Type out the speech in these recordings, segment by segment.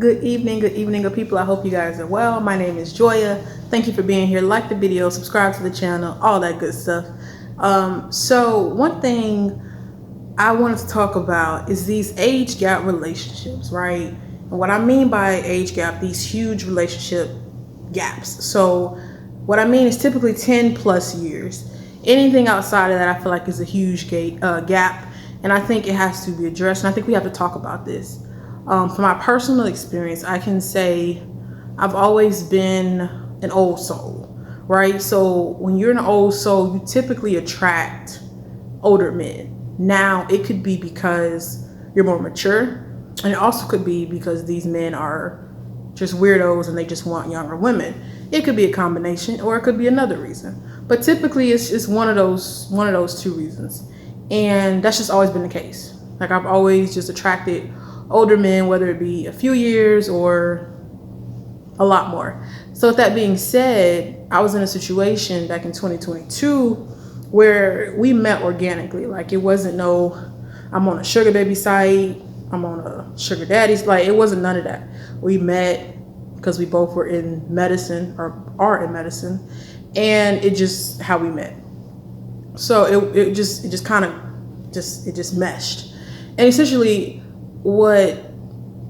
Good evening, good people. I hope you guys are well. My name is Joya. Thank you for being here. Like the video, subscribe to the channel, all that good stuff. So one thing I wanted to talk about is these age gap relationships, right? And what I mean by age gap, these huge relationship gaps. So what I mean is typically 10 plus years. Anything outside of that, I feel like is a huge gap. And I think it has to be addressed. And I think we have to talk about this. From my personal experience, I can say I've always been an old soul, right? So when you're an old soul, you typically attract older men. Now, it could be because you're more mature, and it also could be because these men are just weirdos and they just want younger women. It could be a combination, or it could be another reason. But typically, it's one of those two reasons, and that's just always been the case. Like, I've always just attracted older men, whether it be a few years or a lot more. So with that being said, I was in a situation back in 2022 where we met organically. Like, it wasn't no, I'm on a sugar baby site, I'm on a sugar daddy's, like, it wasn't none of that. We met because we both were in medicine, or are in medicine, and it just how we met. So it just kind of meshed. And essentially what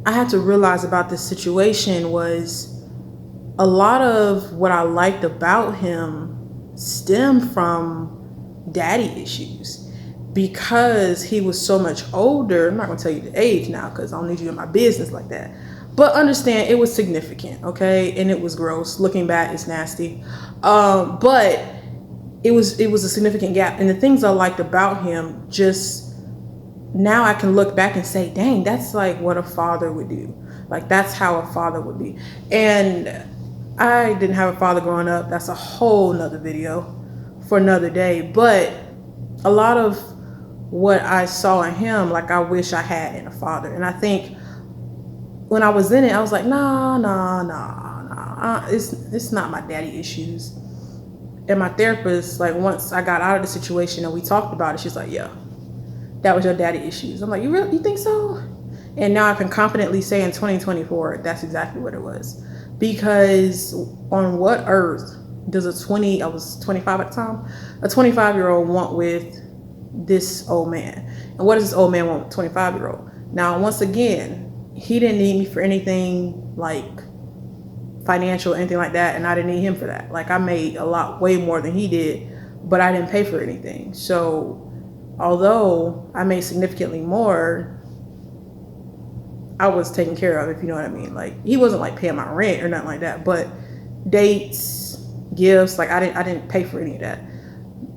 I had to realize about this situation was a lot of what I liked about him stemmed from daddy issues, because he was so much older. I'm not gonna tell you the age now because I don't need you in my business like that. But understand, it was significant, okay? And it was gross. Looking back, it's nasty. But it was a significant gap. And the things I liked about him, just now I can look back and say, dang, that's like what a father would do. Like, that's how a father would be. And I didn't have a father growing up. That's a whole nother video for another day. But a lot of what I saw in him, like, I wish I had in a father. And I think when I was in it, I was like, nah. It's not my daddy issues. And my therapist, like, once I got out of the situation and we talked about it, she's like, yeah, that was your daddy issues. I'm like, you think so? And now I can confidently say in 2024, that's exactly what it was. Because on what earth does I was 25 at the time, a 25-year-old want with this old man? And what does this old man want with a 25-year-old? Now, once again, he didn't need me for anything like financial or anything like that, and I didn't need him for that. Like, I made way more than he did, but I didn't pay for anything. So although I made significantly more, I was taken care of, if you know what I mean. Like, he wasn't like paying my rent or nothing like that, but dates, gifts, like, I didn't pay for any of that.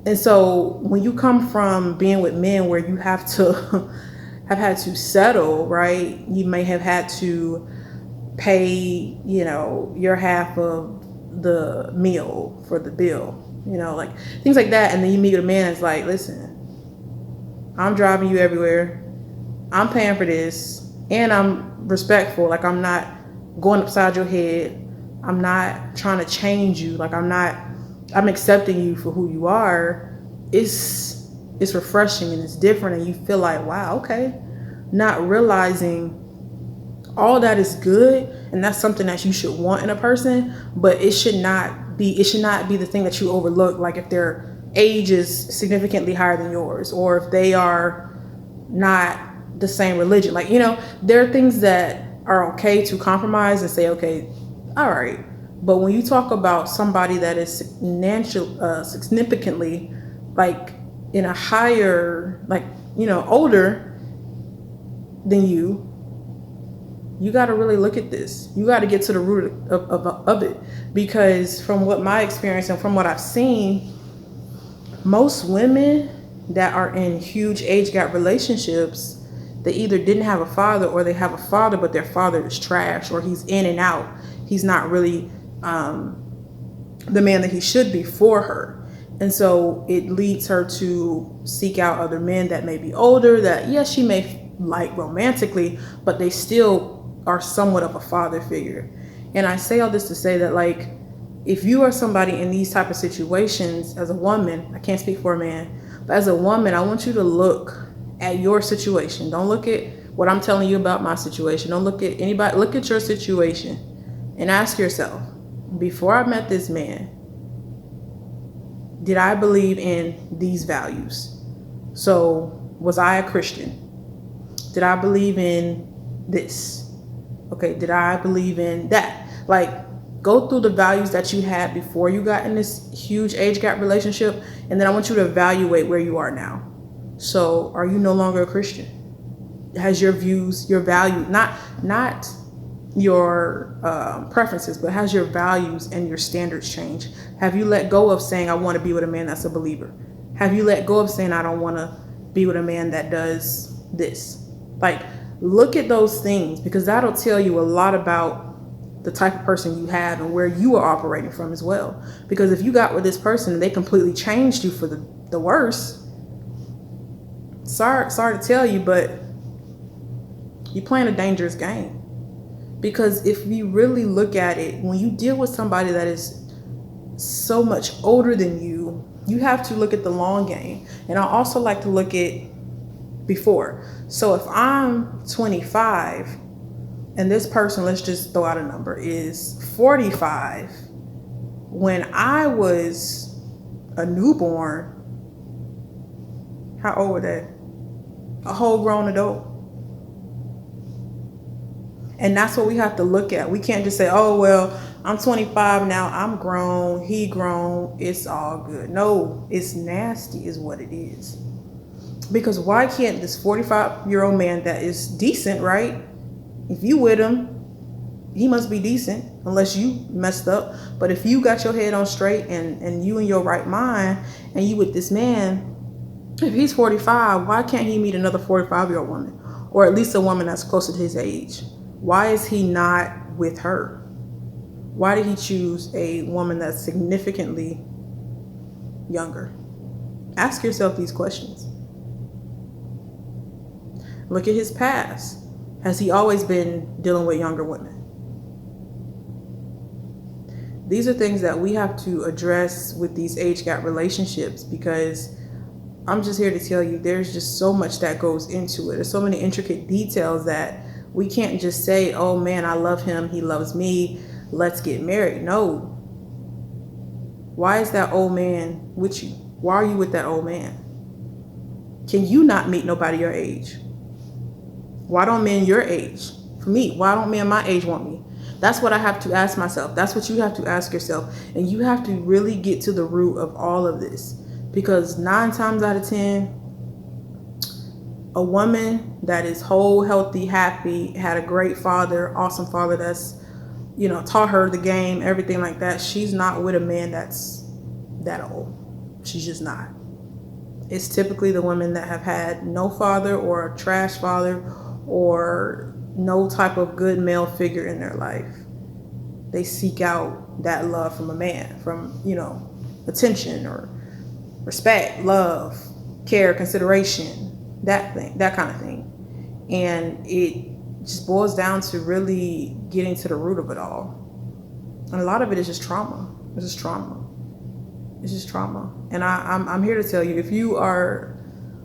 And so when you come from being with men where you have to have had to settle, right? You may have had to pay, your half of the meal for the bill, like things like that. And then you meet a man that's like, listen, I'm driving you everywhere, I'm paying for this, and I'm respectful. Like, I'm not going upside your head, I'm not trying to change you, like, I'm accepting you for who you are. It's refreshing and it's different, and you feel like, wow, okay. Not realizing all that is good, and that's something that you should want in a person, but it should not be the thing that you overlook. Like, if their age is significantly higher than yours, or if they are not the same religion, like, there are things that are okay to compromise and say, okay, all right. But when you talk about somebody that is significantly, like, in a higher, like, older than you got to really look at this. You got to get to the root of it, because from what my experience and from what I've seen, most women that are in huge age gap relationships, they either didn't have a father, or they have a father, but their father is trash, or he's in and out. He's not really the man that he should be for her. And so it leads her to seek out other men that may be older, that, yes, she may like romantically, but they still are somewhat of a father figure. And I say all this to say that, like, if you are somebody in these type of situations, as a woman, I can't speak for a man, but as a woman, I want you to look at your situation. Don't look at what I'm telling you about my situation. Don't look at anybody, look at your situation and ask yourself, before I met this man, did I believe in these values? So was I a Christian? Did I believe in this? Okay, did I believe in that? Like, go through the values that you had before you got in this huge age gap relationship, and then I want you to evaluate where you are now. So, are you no longer a Christian? Has your views, your value, not your preferences, but has your values and your standards changed? Have you let go of saying, I want to be with a man that's a believer? Have you let go of saying, I don't want to be with a man that does this? Like, look at those things, because that'll tell you a lot about the type of person you have and where you are operating from as well. Because if you got with this person and they completely changed you for the worse, sorry to tell you, but you're playing a dangerous game. Because if you really look at it, when you deal with somebody that is so much older than you, you have to look at the long game. And I also like to look at before. So if I'm 25 and this person, let's just throw out a number, is 45, when I was a newborn, how old were they? A whole grown adult. And that's what we have to look at. We can't just say, oh, well, I'm 25 now, I'm grown, he grown, it's all good. No, it's nasty is what it is. Because why can't this 45-year-old man that is decent, right? If you with him, he must be decent, unless you messed up. But if you got your head on straight and you in your right mind and you with this man, if he's 45, why can't he meet another 45-year-old woman? Or at least a woman that's closer to his age? Why is he not with her? Why did he choose a woman that's significantly younger? Ask yourself these questions. Look at his past. Has he always been dealing with younger women? These are things that we have to address with these age gap relationships, because I'm just here to tell you there's just so much that goes into it. There's so many intricate details that we can't just say, oh man, I love him, he loves me, let's get married. No. Why is that old man with you? Why are you with that old man? Can you not meet nobody your age? Why don't men your age? For me, why don't men my age want me? That's what I have to ask myself. That's what you have to ask yourself. And you have to really get to the root of all of this. Because 9 times out of 10, a woman that is whole, healthy, happy, had a great father, awesome father that's, taught her the game, everything like that, she's not with a man that's that old. She's just not. It's typically the women that have had no father or a trash father or no type of good male figure in their life. They seek out that love from a man, from, attention or respect, love, care, consideration, that kind of thing. And it just boils down to really getting to the root of it all. And a lot of it is just trauma. It's just trauma. It's just trauma. And I'm here to tell you, if you are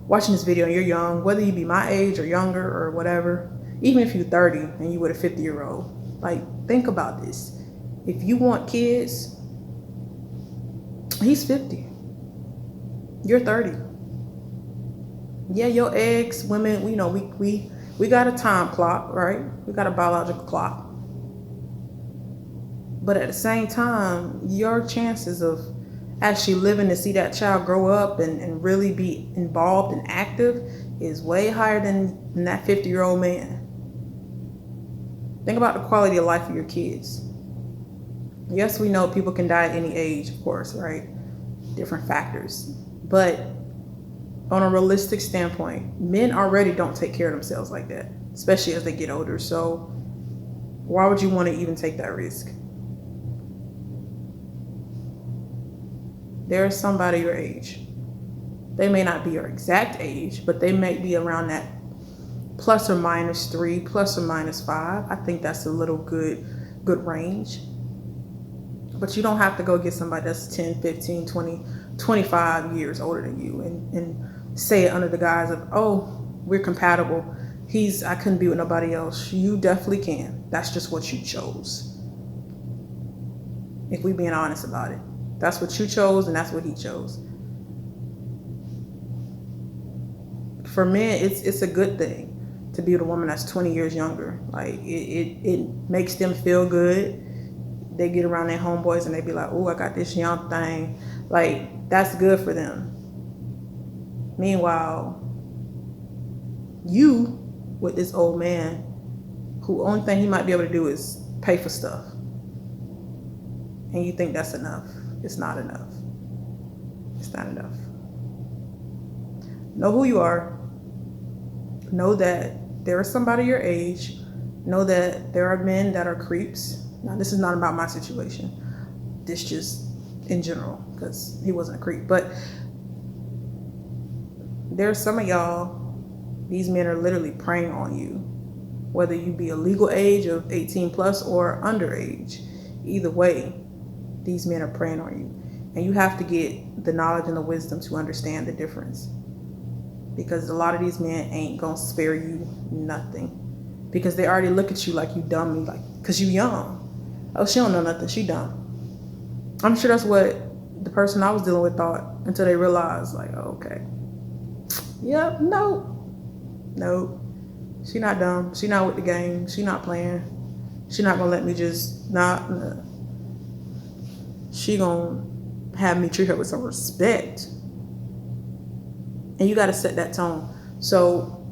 watching this video and you're young, whether you be my age or younger or whatever, even if you're 30 and you with a 50-year-old, like, think about this. If you want kids, he's 50. You're 30. Yeah, your eggs, women, we got a time clock, right? We got a biological clock. But at the same time, your chances of actually living to see that child grow up and really be involved and active is way higher than that 50-year-old man. Think about the quality of life of your kids. Yes, we know people can die at any age, of course, right? Different factors. But on a realistic standpoint, men already don't take care of themselves like that, especially as they get older. So why would you want to even take that risk? There's somebody your age. They may not be your exact age, but they may be around that plus or minus 3, plus or minus 5. I think that's a little good range. But you don't have to go get somebody that's 10, 15, 20, 25 years older than you and say it under the guise of, oh, we're compatible. I couldn't be with nobody else. You definitely can. That's just what you chose. If we being honest about it. That's what you chose and that's what he chose. For men, it's a good thing to be with a woman that's 20 years younger. Like it makes them feel good. They get around their homeboys and they be like, oh, I got this young thing. Like, that's good for them. Meanwhile, you with this old man who only thing he might be able to do is pay for stuff. And you think that's enough. It's not enough. It's not enough. Know who you are. Know that there is somebody your age. Know that there are men that are creeps. Now, this is not about my situation. This just in general, because he wasn't a creep. But there's some of y'all, these men are literally preying on you. Whether you be a legal age of 18 plus or underage. Either way, these men are preying on you. And you have to get the knowledge and the wisdom to understand the difference. Because a lot of these men ain't gonna spare you nothing. Because they already look at you like you dumb, like, cause you young. Oh, she don't know nothing, she dumb. I'm sure that's what the person I was dealing with thought until they realized, like, oh, okay. Yep, nope. She not dumb, she not with the game, she not playing. She not gonna let me just not, she gonna have me treat her with some respect. And you gotta set that tone. So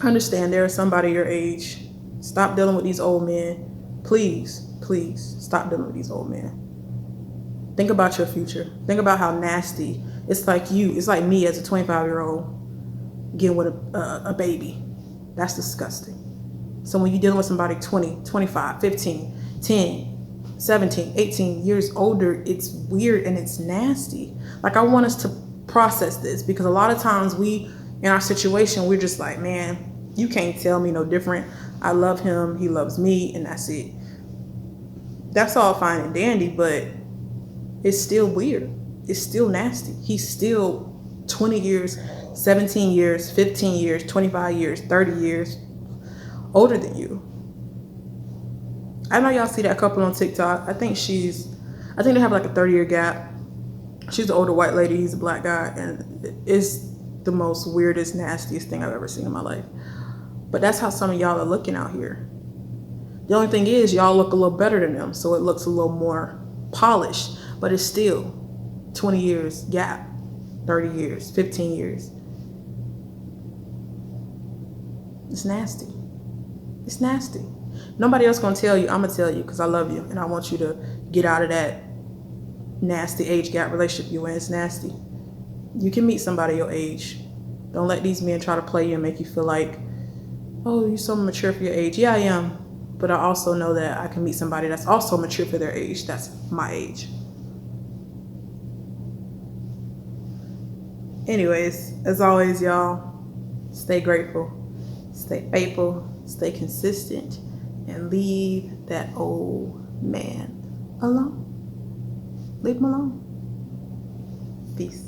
understand there is somebody your age. Stop dealing with these old men. Please stop dealing with these old men. Think about your future. Think about how nasty. It's like me as a 25-year-old getting with a baby. That's disgusting. So when you're dealing with somebody 20, 25, 15, 10, 17, 18 years older, it's weird and it's nasty. Like, I want us to process this, because a lot of times in our situation, we're just like, man, you can't tell me no different. I love him, he loves me, and that's it. That's all fine and dandy, but it's still weird. It's still nasty. He's still 20 years, 17 years, 15 years, 25 years, 30 years older than you. I know y'all see that couple on TikTok. I think they have like a 30-year gap. She's an older white lady, he's a black guy, and it's the most weirdest, nastiest thing I've ever seen in my life. But that's how some of y'all are looking out here. The only thing is, y'all look a little better than them, so it looks a little more polished, but it's still 20 years gap, 30 years, 15 years. It's nasty. It's nasty. Nobody else gonna tell you. I'm gonna tell you, because I love you and I want you to get out of that nasty age gap relationship you in. It's nasty. You can meet somebody your age. Don't let these men try to play you and make you feel like, oh, you're so mature for your age. Yeah, I am. But I also know that I can meet somebody that's also mature for their age. That's my age. Anyways, as always, y'all, stay grateful, stay faithful, stay consistent, and leave that old man alone. Leave him alone. Peace.